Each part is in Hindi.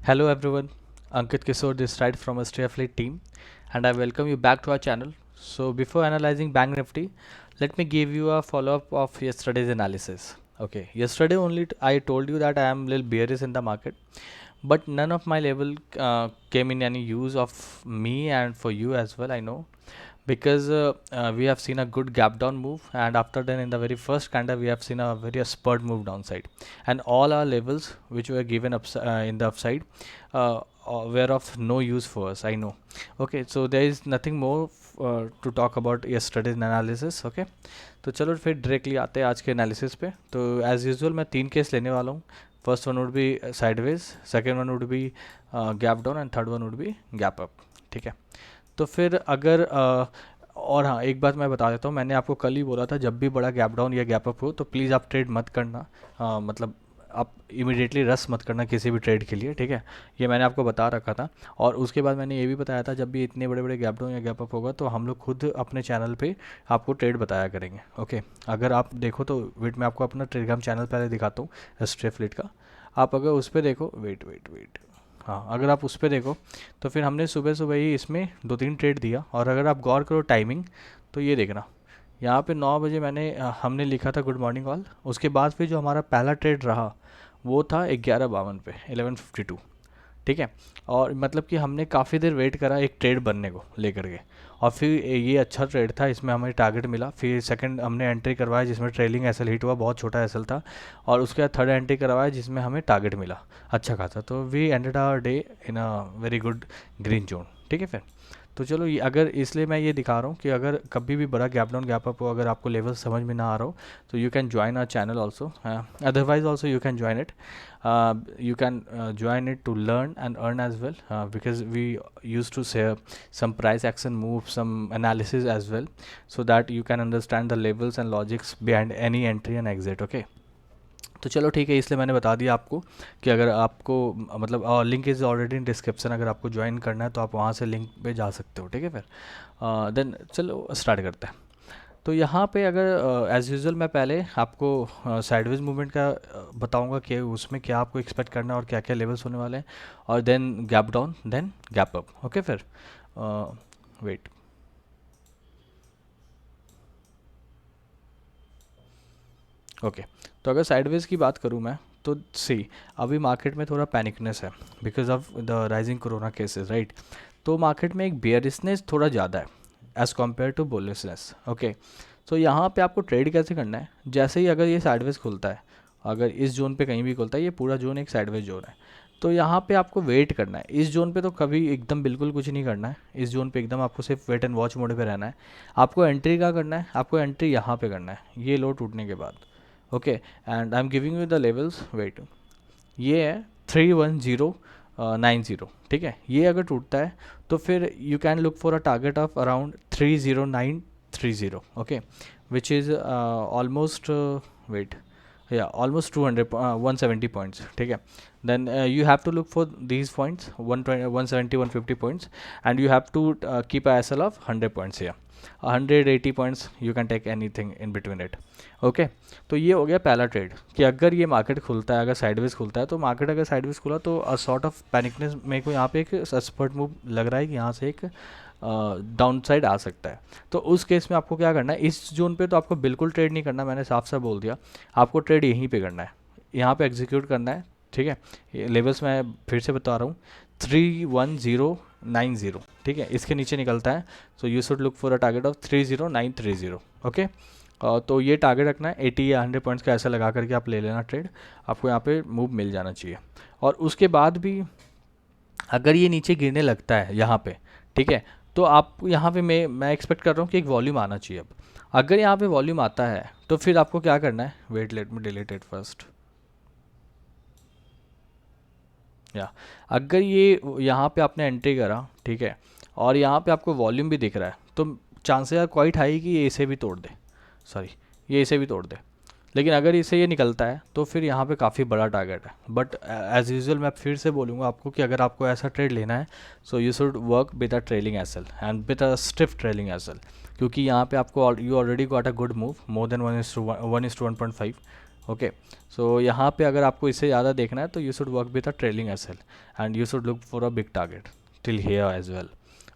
Hello everyone, Ankit Kishore this side from a Stray Fleet team, and I welcome you back to our channel. So before analyzing Bank Nifty, let me give you a follow-up of yesterday's analysis. Okay, yesterday only I told you that I am little bearish in the market, but none of my level came in any use of me and for you as well. I know because we have seen a good gap down move, and after then in the very first candle we have seen a very spurt move downside, and all our levels which were given up in the upside were of no use for us. I know. Okay, so there is nothing more to talk about yesterday's analysis. Okay, तो चलो फिर डायरेक्टली आते हैं आज के एनालिसिस पे. तो एज यूजुअल मैं तीन केस लेने वाला हूँ. First one would be sideways, second one would be gap down and third one would be gap up. ठीक है, तो फिर अगर और हाँ, एक बात मैं बता देता हूँ, मैंने आपको कल ही बोला था जब भी बड़ा गैप डाउन या गैप अप हो तो प्लीज़ आप ट्रेड मत करना. मतलब आप इमीडिएटली रस मत करना किसी भी ट्रेड के लिए. ठीक है, ये मैंने आपको बता रखा था. और उसके बाद मैंने ये भी बताया था जब भी इतने बड़े बड़े गैप डाउन या गैप अप होगा तो हम लोग खुद अपने चैनल पे आपको ट्रेड बताया करेंगे. ओके, अगर आप देखो तो वेट, मैं आपको अपना टेलीग्राम चैनल पहले दिखाता हूँ स्ट्रे फ्लिट का. आप अगर उस पर देखो, वेट वेट वेट, हाँ, अगर आप उस पर देखो तो फिर हमने सुबह सुबह ही इसमें दो तीन ट्रेड दिया. और अगर आप गौर करो टाइमिंग तो ये देखना, यहाँ पे 9 बजे हमने लिखा था गुड मॉर्निंग ऑल. उसके बाद फिर जो हमारा पहला ट्रेड रहा वो था 11:52 पे 11:52. ठीक है, और मतलब कि हमने काफ़ी देर वेट करा एक ट्रेड बनने को लेकर के, और फिर ये अच्छा ट्रेड था, इसमें हमें टारगेट मिला. फिर सेकंड हमने एंट्री करवाया जिसमें ट्रेलिंग एसएल हिट हुआ, बहुत छोटा एसएल था. और उसके बाद थर्ड एंट्री करवाया जिसमें हमें टारगेट मिला अच्छा खासा. तो we ended our day in a very good green zone. ठीक है, फिर तो चलो ये अगर इसलिए मैं ये दिखा रहा हूँ कि अगर कभी भी बड़ा गैप डाउन गैप अप हो, अगर आपको लेवल समझ में ना आ रहा हो तो you can join our channel also. Otherwise also you can join it. You can join it to learn and earn as well, because we used to share some price action moves, some analysis as well, so that you can understand the levels and logics behind any entry and exit. Okay, तो चलो ठीक है, इसलिए मैंने बता दिया आपको कि अगर आपको मतलब link is already in description, अगर आपको ज्वाइन करना है तो आप वहाँ से लिंक पे जा सकते हो. ठीक है, फिर देन चलो स्टार्ट करते हैं. तो यहाँ पे अगर एज़ यूजुअल मैं पहले आपको साइडवेज मूवमेंट का बताऊँगा कि उसमें क्या आपको एक्सपेक्ट करना है और क्या क्या लेवल्स होने वाले हैं, और then gap down, then gap up. Okay, फिर वेट. ओके, तो अगर साइडवेज की बात करूँ मैं तो सी, अभी मार्केट में थोड़ा पैनिकनेस है because of the rising corona cases, right. तो मार्केट में एक बियरिशनेस थोड़ा ज़्यादा है as compare to bullishness. Okay, तो यहाँ पे आपको ट्रेड कैसे करना है, जैसे ही अगर ये साइडवेज खुलता है, अगर इस जोन पे कहीं भी खुलता है, ये पूरा जोन एक साइडवेज जोन है, तो यहाँ पे आपको वेट करना है. इस जोन पे तो कभी एकदम बिल्कुल कुछ नहीं करना है. इस जोन पे एकदम आपको सिर्फ वेट एंड वॉच मोड पे रहना है. आपको एंट्री क्या करना है, आपको एंट्री यहाँ पे करना है ये लो टूटने के बाद. Okay, and I am giving you the levels. Wait, ये है 31090. ठीक है, ये अगर टूटता है तो फिर you can look for a target of around 30930. Okay, which is almost, wait, या ऑलमोस्ट 170 पॉइंट्स. ठीक है, then you have to look for these points 120 170 150 points, and you have to keep a SL of 100 points here. 180 points you can take anything in between it. Okay, तो ये हो गया पहला ट्रेड कि अगर ये मार्केट खुलता है, अगर साइडवेज खुलता है, तो मार्केट अगर साइडवेज खुला तो सॉर्ट ऑफ पैनिकनेस मेरे को यहाँ पे एक सस्पर्ट मूव लग रहा है कि यहाँ से एक डाउन साइड आ सकता है. तो उस केस में आपको क्या करना है, इस जोन पे तो आपको बिल्कुल ट्रेड नहीं करना, मैंने साफ साफ बोल दिया. आपको ट्रेड यहीं पे करना है, यहाँ पे एग्जीक्यूट करना है. ठीक है, ये लेवल्स मैं फिर से बता रहा हूँ, 31090. ठीक है, इसके नीचे निकलता है, so you should look for a target of 30930. Okay, तो ये टारगेट रखना है 80 या 100 पॉइंट्स का, ऐसा लगा करके आप ले लेना ट्रेड, आपको यहाँ पे मूव मिल जाना चाहिए. और उसके बाद भी अगर ये नीचे गिरने लगता है यहाँ पे, ठीक है, तो आप यहाँ पे मैं एक्सपेक्ट कर रहा हूँ कि एक वॉल्यूम आना चाहिए. अब अगर यहाँ पे वॉल्यूम आता है तो फिर आपको क्या करना है, wait let me delete it first. या अगर ये यहाँ पे आपने एंट्री करा, ठीक है, और यहाँ पे आपको वॉल्यूम भी दिख रहा है, तो चांसेस आर क्वाइट हाई कि ये इसे भी तोड़ दे. सॉरी, ये इसे भी तोड़ दे. लेकिन अगर इसे ये निकलता है तो फिर यहाँ पे काफ़ी बड़ा टारगेट है. बट एज यूजुअल मैं फिर से बोलूँगा आपको कि अगर आपको ऐसा ट्रेड लेना है so you should work with a trailing SL and with a stiff trailing SL, क्योंकि यहाँ पे आपको you already got a good move more than 1:1.5. Okay, so यहाँ पे अगर आपको इससे ज़्यादा देखना है तो you should work with a trailing SL and you should look for a big target till here as well.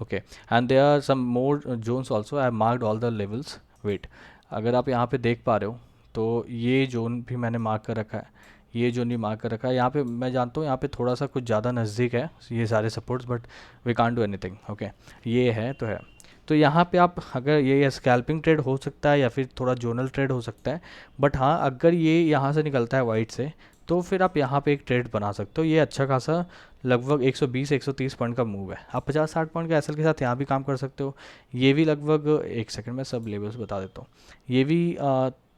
Okay, and there are some more zones also. I have marked all the levels. Wait, अगर आप यहाँ पे देख पा रहे हो तो ये जोन भी मैंने मार्क कर रखा है, ये जोन भी मार्क कर रखा है। यहाँ पे मैं जानता हूँ यहाँ पे थोड़ा सा कुछ ज़्यादा नज़दीक है ये सारे supports, but we can't do anything. Okay, ये है तो है। तो यहाँ पे आप अगर ये स्कैल्पिंग ट्रेड हो सकता है या फिर थोड़ा जोनल ट्रेड हो सकता है, बट हाँ अगर ये यहाँ से निकलता है वाइट से तो फिर आप यहाँ पे एक ट्रेड बना सकते हो। ये अच्छा खासा लगभग 120-130 पॉइंट का मूव है। आप 50-60 पॉइंट का एसएल के साथ यहाँ भी काम कर सकते हो। ये भी लगभग, एक सेकंड में सब लेवल्स बता देता हूँ। ये भी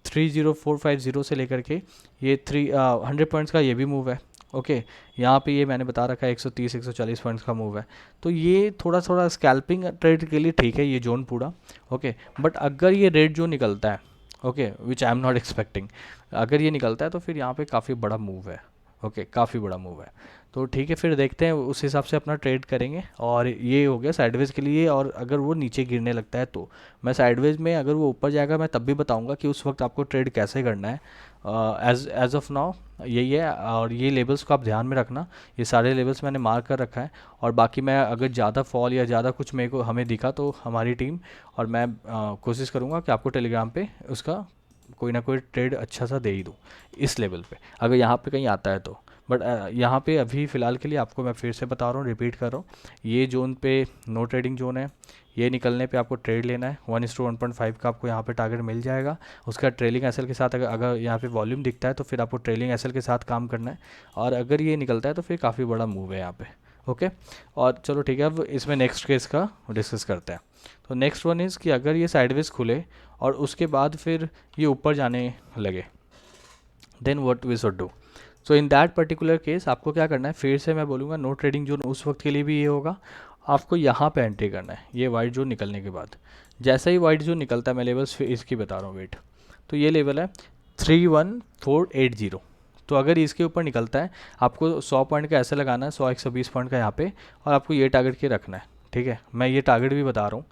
30450 से लेकर के ये 100 पॉइंट्स का ये भी मूव है। ओके, यहाँ पे ये मैंने बता रखा है 130-140 पॉइंट्स का मूव है। तो ये थोड़ा थोड़ा स्कैल्पिंग ट्रेड के लिए ठीक है ये जोन पूरा। ओके, बट अगर ये रेड जोन निकलता है, okay, which I am not expecting, अगर ये निकलता है तो फिर यहाँ पे काफ़ी बड़ा मूव है। ओके, काफ़ी बड़ा मूव है। तो ठीक है, फिर देखते हैं उस हिसाब से अपना ट्रेड करेंगे। और ये हो गया साइडवेज के लिए। और अगर वो नीचे गिरने लगता है तो मैं साइडवेज में, अगर वो ऊपर जाएगा मैं तब भी बताऊंगा कि उस वक्त आपको ट्रेड कैसे करना है। एज ऑफ नाउ यही है। और ये लेवल्स को आप ध्यान में रखना, ये सारे लेवल्स मैंने मार्क कर रखा है। और बाकी मैं अगर ज़्यादा फॉल या ज़्यादा कुछ मेरे को हमें दिखा तो हमारी टीम और मैं कोशिश करूँगा कि आपको टेलीग्राम पे उसका कोई ना कोई ट्रेड अच्छा सा दे ही दूँ इस लेवल पे, अगर यहाँ पे कहीं आता है तो। बट यहाँ पे अभी फ़िलहाल के लिए आपको मैं फिर से बता रहा हूँ, रिपीट कर रहा हूँ, ये जोन पे नो ट्रेडिंग जोन है। ये निकलने पे आपको ट्रेड लेना है। 1:1.5 का आपको यहाँ पे टारगेट मिल जाएगा। उसका ट्रेलिंग एसएल के साथ अगर यहाँ पे वॉल्यूम दिखता है तो फिर आपको ट्रेलिंग एसएल के साथ काम करना है। और अगर ये निकलता है तो फिर काफ़ी बड़ा मूव है यहाँ पे। ओके, और चलो ठीक है, अब इसमें नेक्स्ट केस का डिस्कस करते हैं। तो नेक्स्ट वन इज़ कि अगर ये साइडवेज खुले और उसके बाद फिर ये ऊपर जाने लगे, then what we should do. So in that particular case आपको क्या करना है, फिर से मैं बोलूँगा नो ट्रेडिंग जोन उस वक्त के लिए भी ये होगा। आपको यहाँ पे एंट्री करना है ये वाइट जोन निकलने के बाद। जैसे ही वाइट जोन निकलता है, मैं लेवल्स इसकी बता रहा हूँ, वेट। तो ये लेवल है 31480। तो अगर इसके ऊपर निकलता है आपको 100 पॉइंट का ऐसे लगाना है, 100-120 पॉइंट का यहाँ पे, और आपको ये टारगेट के रखना है। ठीक है, मैं ये टारगेट भी बता रहा हूँ,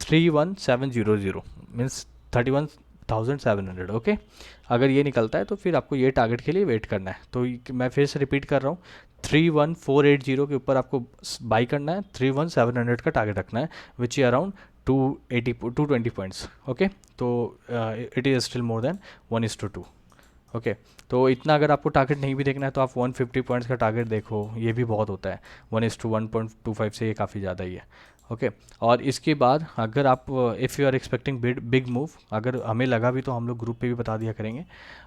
31700 मीन्स 31,700। ओके, अगर ये निकलता है तो फिर आपको ये टारगेट के लिए वेट करना है। तो मैं फिर से रिपीट कर रहा हूँ, 31480 के ऊपर आपको बाई करना है, 31,700 का टारगेट रखना है, which is around 220 points. Okay, तो it is still more than 1:2। Okay, तो इतना अगर आपको टारगेट नहीं भी देखना है तो आप 150 पॉइंट्स का टारगेट देखो, ये भी बहुत होता है। 1:1.25 से ये काफ़ी ज़्यादा ही है। ओके, और इसके बाद अगर आप if you are expecting big move, अगर हमें लगा भी तो हम लोग ग्रुप पे भी बता दिया करेंगे।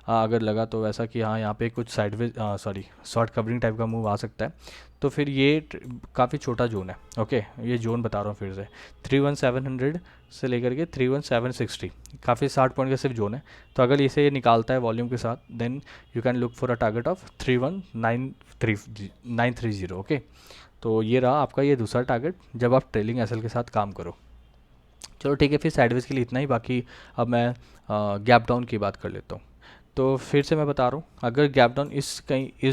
अगर लगा तो वैसा कि हाँ यहाँ पे कुछ साइडवेज शॉर्ट कवरिंग टाइप का मूव आ सकता है, तो फिर ये काफ़ी छोटा जोन है। ओके, ये जोन बता रहा हूँ फिर से, 31700 से लेकर के 31760, काफ़ी 60 पॉइंट का सिर्फ जोन है। तो अगर इसे ये निकालता है वॉल्यूम के साथ, then you can look for a target of 31930। Okay, तो ये रहा आपका ये दूसरा टारगेट जब आप ट्रेलिंग एसएल के साथ काम करो। चलो ठीक है, फिर साइडवेज के लिए इतना ही। बाकी अब मैं गैप डाउन की बात कर लेता हूँ। तो फिर से मैं बता रहा हूँ, अगर गैप डाउन इस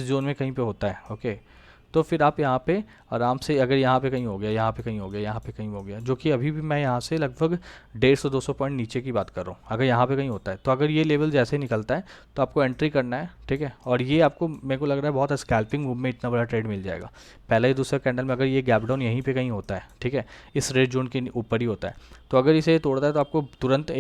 जोन में कहीं पे होता है, ओके, तो फिर आप यहाँ पे आराम से, अगर यहाँ पे कहीं हो गया, यहाँ पे कहीं हो गया, यहाँ पे कहीं हो गया, जो कि अभी भी मैं यहाँ से लगभग 150-200 पॉइंट नीचे की बात कर रहा हूँ, अगर यहाँ पे कहीं होता है तो अगर ये लेवल जैसे ही निकलता है तो आपको एंट्री करना है। ठीक है, और ये आपको, मेरे को लग रहा है बहुत स्कैल्पिंग मूव में इतना बड़ा ट्रेड मिल जाएगा। पहला या दूसरा कैंडल में अगर ये गैप डाउन यहीं पर कहीं होता है, ठीक है, इस रेड जोन के ऊपर ही होता है, तो अगर इसे तोड़ता है तो आपको तुरंत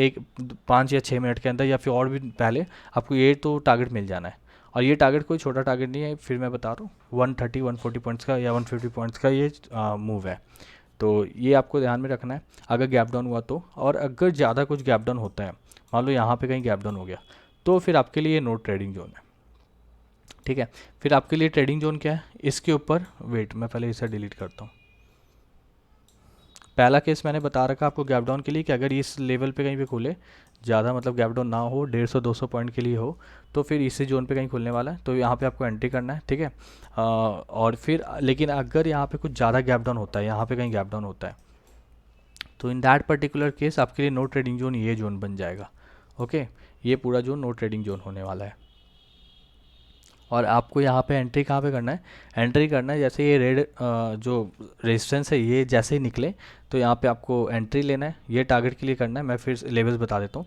5 या 6 मिनट के अंदर या फिर और भी पहले आपको ये तो टारगेट मिल जाना है। और ये टारगेट कोई छोटा टारगेट नहीं है, फिर मैं बता रहा हूँ 130-140 पॉइंट्स का या 150 पॉइंट्स का ये मूव है। तो ये आपको ध्यान में रखना है अगर गैप डाउन हुआ तो। और अगर ज़्यादा कुछ गैप डाउन होता है, मान लो यहाँ पे कहीं गैप डाउन हो गया, तो फिर आपके लिए नो ट्रेडिंग जोन है। ठीक है, फिर आपके लिए ट्रेडिंग जोन क्या है, इसके ऊपर, वेट मैं पहले इसे डिलीट करता हूँ। पहला केस मैंने बता रखा आपको गैप डाउन के लिए कि अगर इस लेवल पे कहीं पे खुले, ज़्यादा मतलब गैप डाउन ना हो, 150-200 पॉइंट के लिए हो, तो फिर इसी जोन पे कहीं खुलने वाला है, तो यहाँ पे आपको एंट्री करना है। ठीक है, और फिर लेकिन अगर यहाँ पे कुछ ज़्यादा गैप डाउन होता है, यहाँ पे कहीं गैप डाउन होता है, तो इन दैट पर्टिकुलर केस आपके लिए नो ट्रेडिंग जोन ये जोन बन जाएगा। ओके, ये पूरा जोन नो ट्रेडिंग जोन होने वाला है। और आपको यहाँ पे एंट्री कहाँ पे करना है, एंट्री करना है जैसे ये रेड जो रेजिस्टेंस है ये जैसे ही निकले, तो यहाँ पे आपको एंट्री लेना है। ये टारगेट के लिए करना है, मैं फिर लेवल्स बता देता हूँ,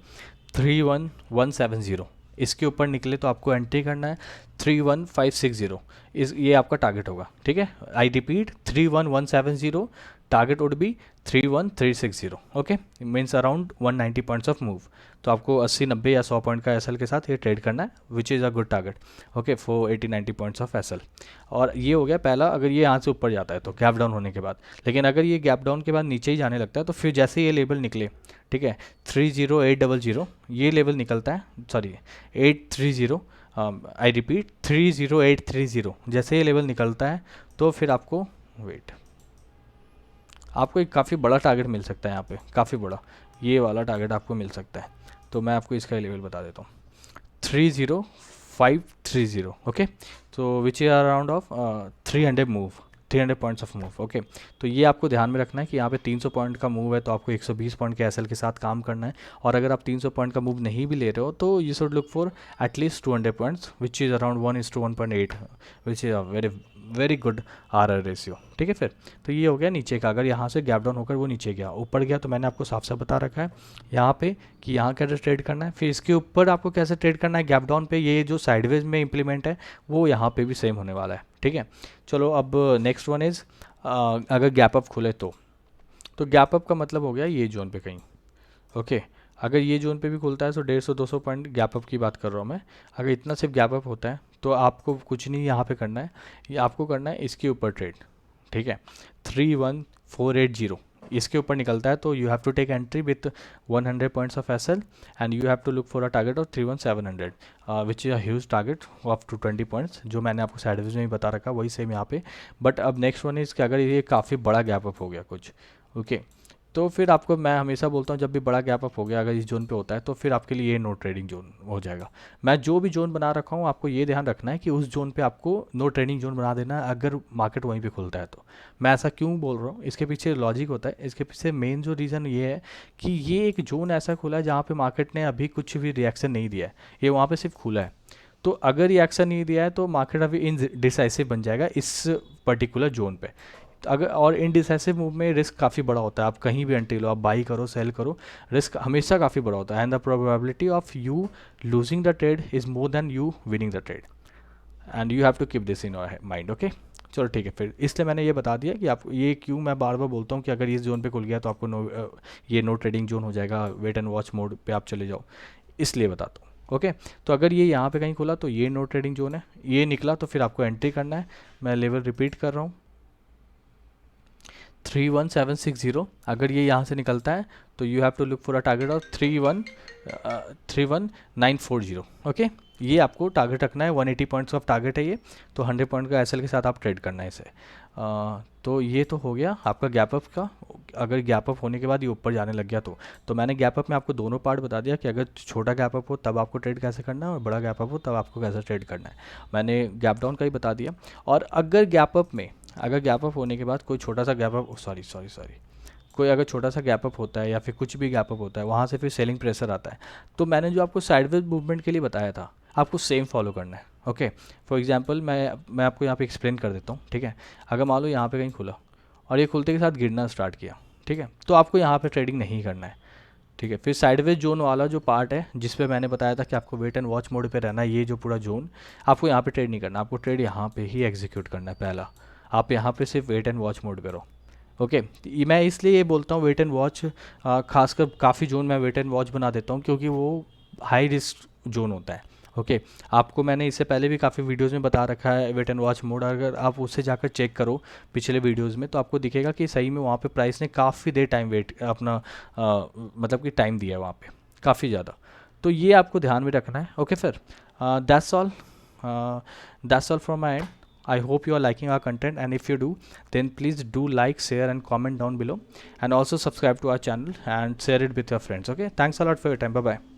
31170। इसके ऊपर निकले तो आपको एंट्री करना है 31560, इस ये आपका टारगेट होगा, ठीक है। I repeat 31170, target would be 31360, okay, means around 190 points of move. तो आपको 80 90 या 100 पॉइंट का एसएल के साथ ये ट्रेड करना है, which is a good target, okay, for 80 90 points of SL. और ये हो गया पहला, अगर ये यहाँ से ऊपर जाता है तो गैप डाउन होने के बाद। लेकिन अगर ये गैप डाउन के बाद नीचे ही जाने लगता है तो फिर जैसे ये लेवल निकले, ठीक है, 30800 ये लेवल निकलता है, सॉरी 830, आई रिपीट 30830, जैसे ये लेवल निकलता है तो फिर आपको वेट, आपको एक काफ़ी बड़ा टारगेट मिल सकता है यहाँ पे, काफ़ी बड़ा ये वाला टारगेट आपको मिल सकता है। तो मैं आपको इसका लेवल बता देता हूँ, 30530, ओके, तो विच is around of 300 move, 300 points of move, okay. तो ये आपको ध्यान में रखना है कि यहाँ पे 300 पॉइंट का मूव है तो आपको 120 पॉइंट के एसएल के साथ काम करना है। और अगर आप 300 पॉइंट का मूव नहीं भी ले रहे हो तो you should look for at least 200 points, which is around 1:1.8, which is a very very good R ratio, ठीक है। फिर तो ये हो गया नीचे का, अगर यहाँ से गैप डाउन होकर वो नीचे गया, ऊपर गया तो मैंने आपको साफ साफ बता रखा है यहाँ पे कि यहाँ कैसे ट्रेड करना है। फिर इसके ऊपर आपको कैसे ट्रेड करना है गैप डाउन पे, ये जो साइडवेज में इंप्लीमेंट है वो यहाँ पे भी सेम होने वाला है, ठीक है। चलो अब नेक्स्ट वन इज़ अगर गैप अप खुले तो गैप अप का मतलब हो गया ये जोन पे कहीं, ओके। अगर ये जोन पे भी खुलता है तो 150-200 पॉइंट गैप अप की बात कर रहा हूँ मैं। अगर इतना सिर्फ गैप अप होता है तो आपको कुछ नहीं यहाँ पे करना है, ये आपको करना है इसके ऊपर ट्रेड, ठीक है, 31480 इसके ऊपर निकलता है तो you have to take entry with 100 points of SL and you have to look for a target of 31700, which is a huge target of 220 points, जो मैंने आपको साइडवेज में ही बता रखा वही सेम यहाँ पे। बट अब नेक्स्ट वन इज़ कि अगर ये काफ़ी बड़ा गैप अप हो गया कुछ, ओके, तो फिर आपको मैं हमेशा बोलता हूँ जब भी बड़ा गैप अप हो गया अगर इस जोन पे होता है तो फिर आपके लिए ये नो ट्रेडिंग जोन हो जाएगा। मैं जो भी जोन बना रखा हूँ आपको ये ध्यान रखना है कि उस जोन पे आपको नो ट्रेडिंग जोन बना देना है अगर मार्केट वहीं पे खुलता है तो। मैं ऐसा क्यों बोल रहा हूँ, इसके पीछे लॉजिक होता है, इसके पीछे मेन जो रीज़न ये है कि ये एक जोन ऐसा खुला है जहाँ पर मार्केट ने अभी कुछ भी रिएक्शन नहीं दिया है, ये वहाँ पर सिर्फ खुला है। तो अगर रिएक्शन नहीं दिया है तो मार्केट अभी इनडिसाइसिव बन जाएगा इस पर्टिकुलर जोन पे। तो अगर और इनडिसाइसिव मूव में रिस्क काफ़ी बड़ा होता है, आप कहीं भी एंट्री लो, आप बाई करो सेल करो, रिस्क हमेशा काफ़ी बड़ा होता है and the probability of you losing the trade is more than you winning the trade and you have to keep this in your mind, okay. चलो ठीक है, फिर इसलिए मैंने ये बता दिया कि आप ये क्यों मैं बार बार बोलता हूँ कि अगर इस जोन पे खुल गया तो आपको ये नो ट्रेडिंग जोन हो जाएगा, वेट एंड वॉच मोड पे आप चले जाओ, इसलिए बताता हूँ, ओके। तो अगर ये यहाँ पे कहीं खुला तो ये नो ट्रेडिंग जोन है, ये निकला तो फिर आपको एंट्री करना है। मैं लेवल रिपीट कर रहा हूँ 31760, अगर ये यहाँ से निकलता है तो you have to look for a target of 31940, okay. ये आपको टारगेट रखना है, 180 पॉइंट्स ऑफ टारगेट है ये, तो 100 पॉइंट का एसएल के साथ आप ट्रेड करना है इसे। तो ये तो हो गया आपका गैप अप का। अगर गैप अप होने के बाद ये ऊपर जाने लग गया तो मैंने गैप अप में आपको दोनों पार्ट बता दिया कि अगर छोटा गैप अप हो तब आपको ट्रेड कैसे करना है और बड़ा गैप अप हो तब आपको कैसे ट्रेड करना है, मैंने गैप डाउन का ही बता दिया। और अगर गैप अप होने के बाद कोई छोटा सा गैप अप सॉरी कोई अगर छोटा सा गैप अप होता है या फिर कुछ भी गैप अप होता है वहाँ से फिर सेलिंग प्रेशर आता है, तो मैंने जो आपको साइडवेज मूवमेंट के लिए बताया था आपको सेम फॉलो करना है, ओके। फॉर एग्जांपल मैं आपको यहाँ पे एक्सप्लेन कर देता हूँ, ठीक है। अगर मान लो यहाँ पे कहीं खुला और ये खुलते के साथ गिरना स्टार्ट किया, ठीक है, तो आपको यहाँ पे ट्रेडिंग नहीं करना है, ठीक है। फिर साइडवेज जोन वाला जो पार्ट है जिस पे मैंने बताया था कि आपको वेट एंड वॉच मोड पे रहना है, ये जो पूरा जोन आपको यहाँ पे ट्रेड नहीं करना, आपको ट्रेड यहाँ पे ही एग्जीक्यूट करना है। पहला आप यहाँ पे सिर्फ वेट एंड वॉच मोड पे रहो, ओके। मैं इसलिए ये बोलता हूँ वेट एंड वॉच, खासकर काफ़ी जोन मैं वेट एंड वॉच बना देता हूँ क्योंकि वो हाई रिस्क जोन होता है, ओके। आपको मैंने इससे पहले भी काफ़ी वीडियोज़ में बता रखा है वेट एंड वॉच मोड, अगर आप उससे जाकर चेक करो पिछले वीडियोज़ में तो आपको दिखेगा कि सही में वहाँ पे प्राइस ने काफ़ी देर टाइम वेट अपना मतलब कि टाइम दिया है वहाँ पे काफ़ी ज़्यादा। तो ये आपको ध्यान में रखना है, ओके। फिर that's all from my and. I hope you are liking our content, and if you do then please do like, share and comment down below, and also subscribe to our channel and share it with your friends, okay. Thanks a lot for your time. Bye bye.